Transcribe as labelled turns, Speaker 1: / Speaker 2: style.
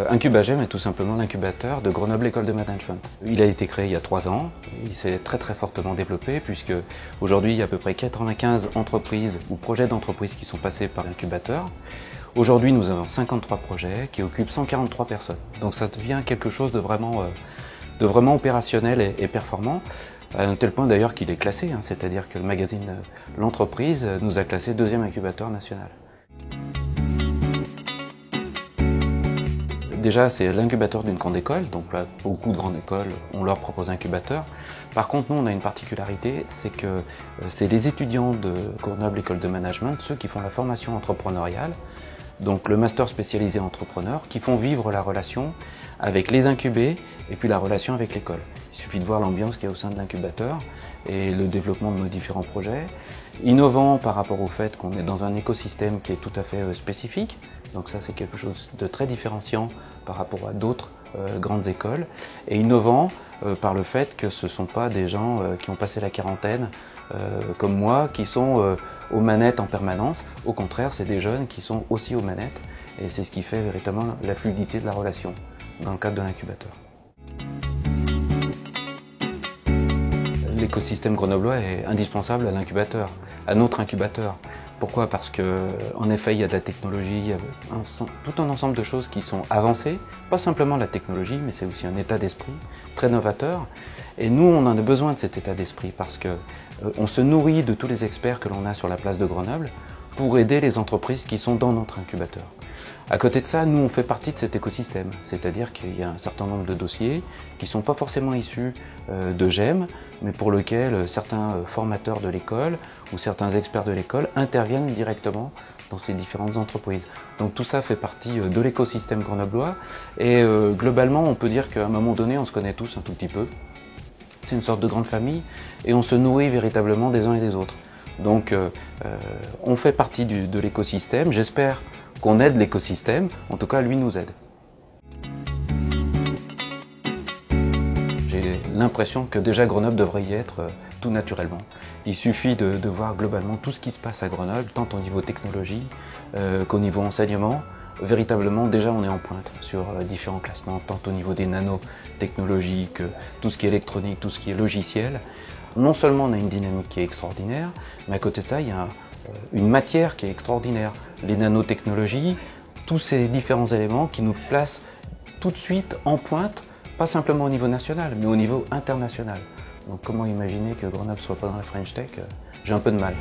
Speaker 1: Incubagem est tout simplement l'incubateur de Grenoble École de Management. Il a été créé il y a 3 ans, il s'est très fortement développé puisque aujourd'hui il y a à peu près 95 entreprises ou projets d'entreprises qui sont passés par l'incubateur. Aujourd'hui nous avons 53 projets qui occupent 143 personnes. Donc ça devient quelque chose de vraiment opérationnel et performant, à un tel point d'ailleurs qu'il est classé, c'est-à-dire que le magazine L'Entreprise nous a classé 2e incubateur national. Déjà, c'est l'incubateur d'une grande école, donc là, beaucoup de grandes écoles, on leur propose un incubateur. Par contre, nous, on a une particularité, c'est que c'est les étudiants de Grenoble École de Management, ceux qui font la formation entrepreneuriale, donc le master spécialisé entrepreneur, qui font vivre la relation avec les incubés et puis la relation avec l'école. Il suffit de voir l'ambiance qu'il y a au sein de l'incubateur et le développement de nos différents projets. Innovant par rapport au fait qu'on est dans un écosystème qui est tout à fait spécifique, donc ça c'est quelque chose de très différenciant par rapport à d'autres grandes écoles, et innovant par le fait que ce ne sont pas des gens qui ont passé la quarantaine comme moi, qui sont aux manettes en permanence. Au contraire, c'est des jeunes qui sont aussi aux manettes, et c'est ce qui fait véritablement la fluidité de la relation dans le cadre de l'incubateur. L'écosystème grenoblois est indispensable à l'incubateur, à notre incubateur. Pourquoi? Parce qu'en effet, il y a de la technologie, il y a tout un ensemble de choses qui sont avancées. Pas simplement la technologie, mais c'est aussi un état d'esprit très novateur. Et nous, on en a besoin de cet état d'esprit parce qu'on se nourrit de tous les experts que l'on a sur la place de Grenoble pour aider les entreprises qui sont dans notre incubateur. À côté de ça, nous, on fait partie de cet écosystème, c'est-à-dire qu'il y a un certain nombre de dossiers qui ne sont pas forcément issus de GEM, mais pour lesquels certains formateurs de l'école ou certains experts de l'école interviennent directement dans ces différentes entreprises. Donc tout ça fait partie de l'écosystème grenoblois et globalement, on peut dire qu'à un moment donné, on se connaît tous un tout petit peu. C'est une sorte de grande famille et on se nourrit véritablement des uns et des autres. Donc on fait partie de l'écosystème, j'espère qu'on aide l'écosystème, en tout cas lui nous aide. J'ai l'impression que déjà Grenoble devrait y être tout naturellement. Il suffit de voir globalement tout ce qui se passe à Grenoble, tant au niveau technologie qu'au niveau enseignement. Véritablement, déjà on est en pointe sur différents classements, tant au niveau des nanotechnologies que tout ce qui est électronique, tout ce qui est logiciel. Non seulement on a une dynamique qui est extraordinaire, mais à côté de ça, il y a une matière qui est extraordinaire. Les nanotechnologies, tous ces différents éléments qui nous placent tout de suite en pointe, pas simplement au niveau national, mais au niveau international. Donc comment imaginer que Grenoble ne soit pas dans la French Tech? J'ai un peu de mal.